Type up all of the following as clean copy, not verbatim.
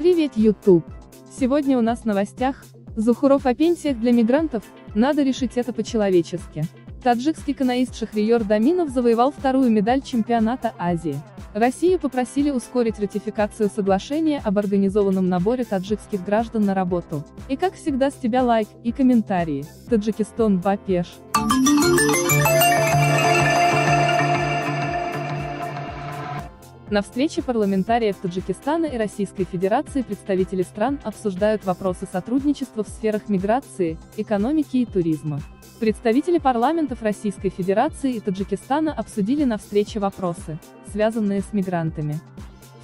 Привет, YouTube! Сегодня у нас в новостях. Зухуров о пенсиях для мигрантов, надо решить это по-человечески. Таджикский каноист Шахриёр Даминов завоевал вторую медаль чемпионата Азии. Россию попросили ускорить ратификацию соглашения об организованном наборе таджикских граждан на работу. И как всегда с тебя лайк и комментарии. Таджикистан Бапеш. На встрече парламентариев Таджикистана и Российской Федерации представители стран обсуждают вопросы сотрудничества в сферах миграции, экономики и туризма. Представители парламентов Российской Федерации и Таджикистана обсудили на встрече вопросы, связанные с мигрантами.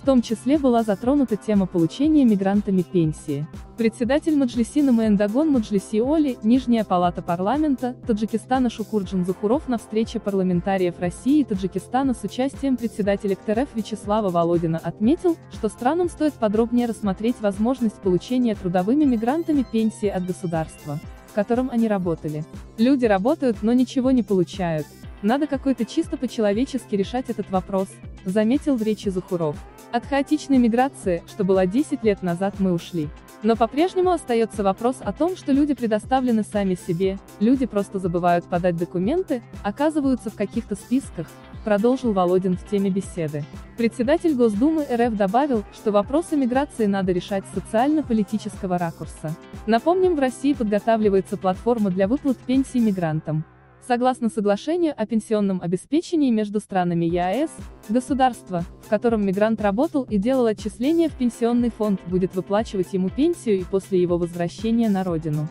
В том числе была затронута тема получения мигрантами пенсии. Председатель Маджлиси Намаэндагон Маджлиси Оли, Нижняя палата парламента Таджикистана Шукурджан Зухуров на встрече парламентариев России и Таджикистана с участием председателя КТРФ Вячеслава Володина отметил, что странам стоит подробнее рассмотреть возможность получения трудовыми мигрантами пенсии от государства, в котором они работали. Люди работают, но ничего не получают. Надо как-то чисто по-человечески решать этот вопрос, заметил в речи Зухуров. От хаотичной миграции, что была 10 лет назад, мы ушли. Но по-прежнему остается вопрос о том, что люди предоставлены сами себе, люди просто забывают подать документы, оказываются в каких-то списках, продолжил Володин в теме беседы. Председатель Госдумы РФ добавил, что вопросы миграции надо решать с социально-политического ракурса. Напомним, в России подготавливается платформа для выплат пенсий мигрантам. Согласно соглашению о пенсионном обеспечении между странами ЕАЭС, государство, в котором мигрант работал и делал отчисления в пенсионный фонд, будет выплачивать ему пенсию и после его возвращения на родину.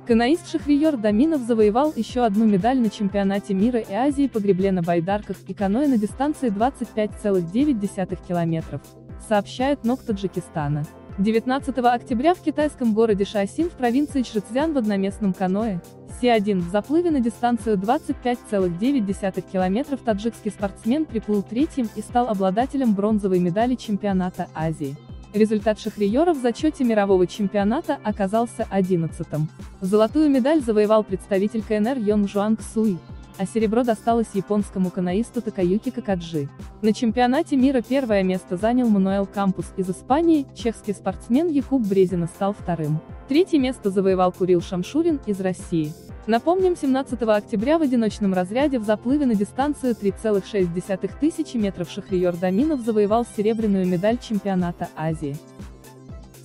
Каноист Шахриёр Даминов завоевал еще одну медаль на чемпионате мира и Азии по гребле на байдарках и каноэ на дистанции 25,9 километров, сообщает НОК Таджикистана. 19 октября в китайском городе Шаосин в провинции Чжэцзян в одноместном каноэ Си-1 в заплыве на дистанцию 25,9 километров таджикский спортсмен приплыл третьим и стал обладателем бронзовой медали чемпионата Азии. Результат Шахриёра в зачете мирового чемпионата оказался 11-м. Золотую медаль завоевал представитель КНР Йон Жуанг Суй, а серебро досталось японскому каноисту Такаюки Какаджи. На чемпионате мира первое место занял Мануэл Кампус из Испании, чешский спортсмен Якуб Брезина стал вторым. Третье место завоевал Курил Шамшурин из России. Напомним, 17 октября в одиночном разряде в заплыве на дистанцию 3,6 тысячи метров Шахриёр Даминов завоевал серебряную медаль чемпионата Азии.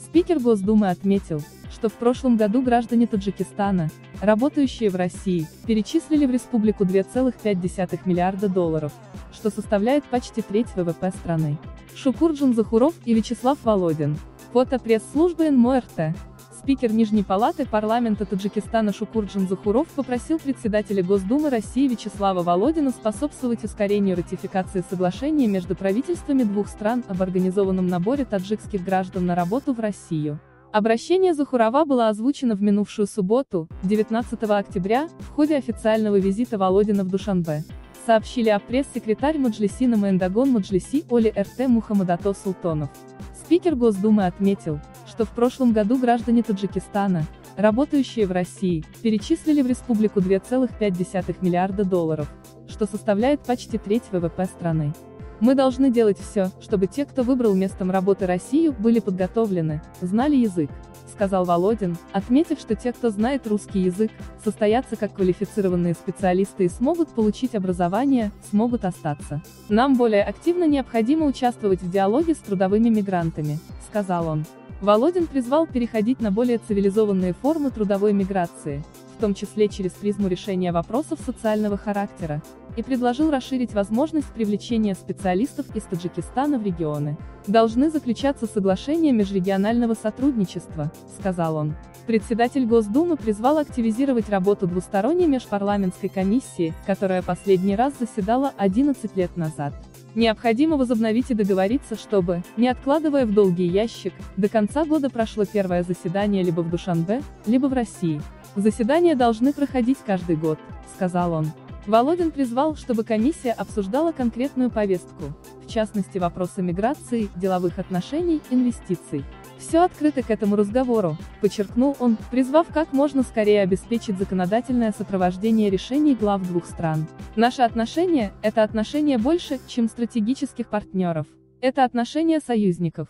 Спикер Госдумы отметил, что в прошлом году граждане Таджикистана, работающие в России, перечислили в республику $2,5 миллиарда, что составляет почти треть ВВП страны. Шукурджан Зухуров и Вячеслав Володин. Фото пресс-службы НМО-РТ. Спикер Нижней палаты парламента Таджикистана Шукурджан Зухуров попросил председателя Госдумы России Вячеслава Володина способствовать ускорению ратификации соглашения между правительствами двух стран об организованном наборе таджикских граждан на работу в Россию. Обращение Зухурова было озвучено в минувшую субботу, 19 октября, в ходе официального визита Володина в Душанбе. Сообщили о пресс-секретарь Маджлиси Намаэндагон Маджлиси Оли РТ Мухаммадато Султонов. Спикер Госдумы отметил, что в прошлом году граждане Таджикистана, работающие в России, перечислили в республику $2,5 миллиарда, что составляет почти треть ВВП страны. Мы должны делать все, чтобы те, кто выбрал местом работы Россию, были подготовлены, знали язык, сказал Володин, отметив, что те, кто знает русский язык, состоятся как квалифицированные специалисты и смогут получить образование, смогут остаться. Нам более активно необходимо участвовать в диалоге с трудовыми мигрантами, сказал он. Володин призвал переходить на более цивилизованные формы трудовой миграции, в том числе через призму решения вопросов социального характера, и предложил расширить возможность привлечения специалистов из Таджикистана в регионы. Должны заключаться соглашения межрегионального сотрудничества, сказал он. Председатель Госдумы призвал активизировать работу двусторонней межпарламентской комиссии, которая последний раз заседала 11 лет назад. Необходимо возобновить и договориться, чтобы, не откладывая в долгий ящик, до конца года прошло первое заседание либо в Душанбе, либо в России. Заседания должны проходить каждый год, сказал он. Володин призвал, чтобы комиссия обсуждала конкретную повестку, в частности вопросы миграции, деловых отношений, инвестиций. Все открыто к этому разговору, подчеркнул он, призвав как можно скорее обеспечить законодательное сопровождение решений глав двух стран. Наши отношения – это отношения больше, чем стратегических партнеров. Это отношения союзников.